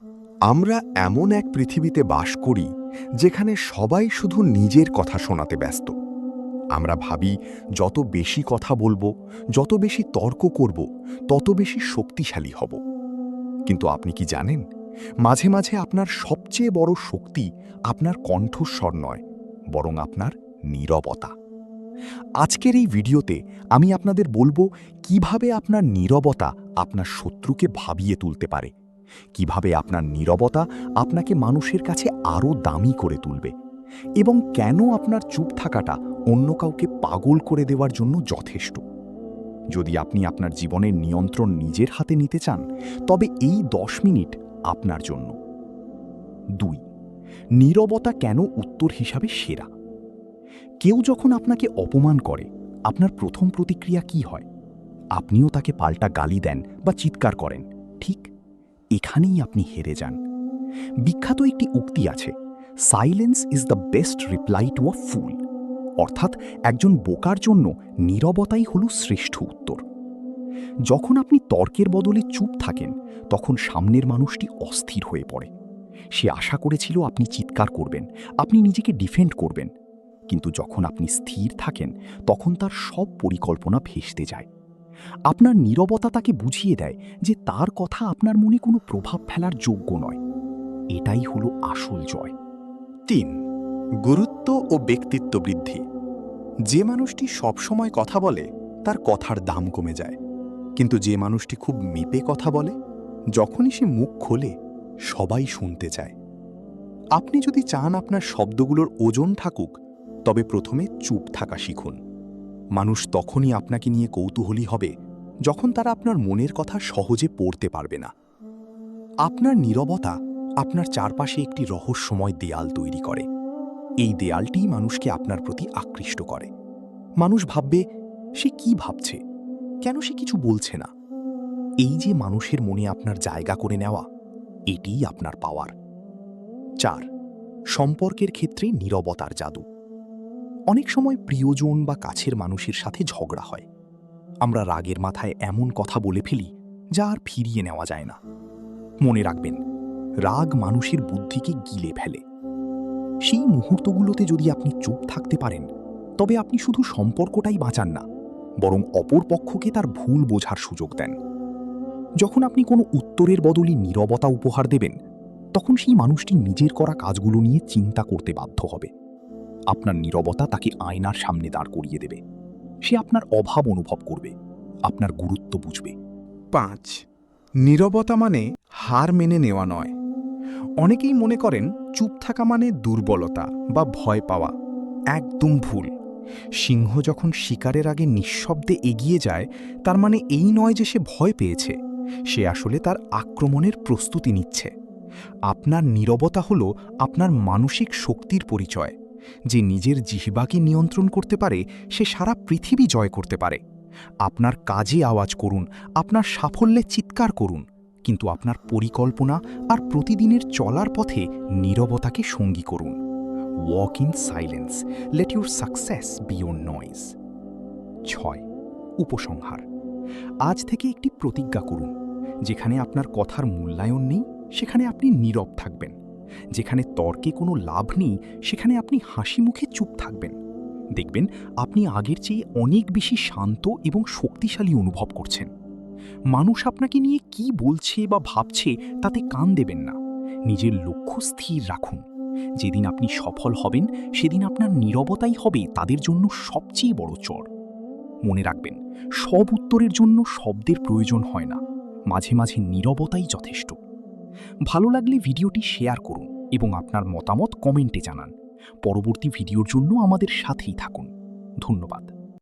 আমরা এমন এক পৃথিবীতে বাস করি যেখানে সবাই শুধু নিজের কথা শোনাতে ব্যস্ত। আমরা ভাবি যত বেশি কথা বলবো, যত বেশি তর্ক করব, তত বেশি শক্তিশালী হব। কিন্তু আপনি কি জানেন, মাঝে মাঝে আপনার সবচেয়ে বড় শক্তি আপনার কণ্ঠস্বর নয়, বরং আপনার নীরবতা। আজকের এই ভিডিওতে আমি আপনাদের বলবো কিভাবে আপনার নীরবতা আপনার শত্রুকে ভাবিয়ে তুলতে পারে, কিভাবে আপনার নীরবতা আপনাকে মানুষের কাছে আরও দামি করে তুলবে, এবং কেন আপনার চুপ থাকাটা অন্য কাউকে পাগল করে দেওয়ার জন্য যথেষ্ট। যদি আপনি আপনার জীবনের নিয়ন্ত্রণ নিজের হাতে নিতে চান, তবে এই 10 মিনিট আপনার জন্য। 2. নীরবতা কেন উত্তর হিসাবে সেরা? কেউ যখন আপনাকে অপমান করে, আপনার প্রথম প্রতিক্রিয়া কি হয়? আপনিও তাকে পাল্টা গালি দেন বা চিৎকার করেন, ঠিক এখানেই আপনি হেরে যান। বিখ্যাত একটি উক্তি আছে, silence is the best reply to a fool. অর্থাৎ একজন বোকার জন্য নীরবতাই হল শ্রেষ্ঠ উত্তর। যখন আপনি তর্কের বদলে চুপ থাকেন, তখন সামনের মানুষটি অস্থির হয়ে পড়ে। সে আশা করেছিল আপনি চিৎকার করবেন, আপনি নিজেকে ডিফেন্ড করবেন। কিন্তু যখন আপনি স্থির থাকেন, তখন তার সব পরিকল্পনা ভেস্তে যায়। আপনার নীরবতা তাকে বুঝিয়ে দেয় যে তার কথা আপনার মনে কোনো প্রভাব ফেলার যোগ্য নয়। এটাই হলো আসল জয়। 3. গুরুত্ব ও ব্যক্তিত্ব বৃদ্ধি। যে মানুষটি সবসময় কথা বলে, তার কথার দাম কমে যায়। কিন্তু যে মানুষটি খুব মেপে কথা বলে, যখনই সে মুখ খোলে, সবাই শুনতে চায়। আপনি যদি চান আপনার শব্দগুলোর ওজন থাকুক, তবে প্রথমে চুপ থাকা শিখুন। মানুষ তখনই আপনাকে নিয়ে কৌতূহলী হবে যখন তারা আপনার মনের কথা সহজে পড়তে পারবে না। আপনার নীরবতা আপনার চারপাশে একটি রহস্যময় দেয়াল তৈরি করে। এই দেয়ালটি মানুষকে আপনার প্রতি আকৃষ্ট করে। মানুষ ভাববে, সে কি ভাবছে, কেন সে কিছু বলছে না? এই যে মানুষের মনে আপনার জায়গা করে নেওয়া, এটিই আপনার পাওয়ার। 4. সম্পর্কের ক্ষেত্রে নীরবতার জাদু। অনেক সময় প্রিয়জন বা কাছের মানুষের সাথে ঝগড়া হয়। আমরা রাগের মাথায় এমন কথা বলে ফেলি যা আর ফিরিয়ে নেওয়া যায় না। মনে রাখবেন, রাগ মানুষের বুদ্ধিকে গিলে ফেলে। সেই মুহূর্তগুলোতে যদি আপনি চুপ থাকতে পারেন, তবে আপনি শুধু সম্পর্কটাই বাঁচান না, বরং অপর পক্ষকে তার ভুল বোঝার সুযোগ দেন। যখন আপনি কোনো উত্তরের বদলে নীরবতা উপহার দেবেন, তখন সেই মানুষটি নিজের করা কাজগুলো নিয়ে চিন্তা করতে বাধ্য হবে। আপনার নীরবতা তাকে আয়নার সামনে দাঁড় করিয়ে দেবে। সে আপনার অভাব অনুভব করবে, আপনার গুরুত্ব বুঝবে। 5. নীরবতা মানে হার মেনে নেওয়া নয়। অনেকেই মনে করেন চুপ থাকা মানে দুর্বলতা বা ভয় পাওয়া। একদম ভুল। সিংহ যখন শিকারের আগে নিঃশব্দে এগিয়ে যায়, তার মানে এই নয় যে সে ভয় পেয়েছে, সে আসলে তার আক্রমণের প্রস্তুতি নিচ্ছে। আপনার নীরবতা হলো আপনার মানসিক শক্তির পরিচয়। যে নিজের জিহ্বাকে নিয়ন্ত্রণ করতে পারে, সে সারা পৃথিবী জয় করতে পারে। আপনার কাজে আওয়াজ করুন, আপনার সাফল্যে চিৎকার করুন, কিন্তু আপনার পরিকল্পনা আর প্রতিদিনের চলার পথে নীরবতাকে সঙ্গী করুন। Walk in silence, let your success B your noise. 6. উপসংহার। আজ থেকে একটি প্রতিজ্ঞা করুন, যেখানে আপনার কথার মূল্যায়ন নেই, সেখানে আপনি নীরব থাকবেন। যেখানে তর্কে কোনো লাভ নেই, সেখানে আপনি হাসি মুখে চুপ থাকবেন। দেখবেন আপনি আগের চেয়ে অনেক বেশি শান্ত এবং শক্তিশালী অনুভব করছেন। মানুষ আপনাকে নিয়ে কি বলছে বা ভাবছে তাতে কান দেবেন না। নিজের লক্ষ্য স্থির রাখুন। যেদিন আপনি সফল হবেন, সেদিন আপনার নীরবতাই হবে তাদের জন্য সবচেয়ে বড় চর। মনে রাখবেন, সব উত্তরের জন্য শব্দের প্রয়োজন হয় না, মাঝে মাঝে নীরবতাই যথেষ্ট। ভালো লাগলে ভিডিওটি শেয়ার করুন এবং আপনার মতামত কমেন্টে জানান। পরবর্তী ভিডিওর জন্য আমাদের সাথেই থাকুন। ধন্যবাদ।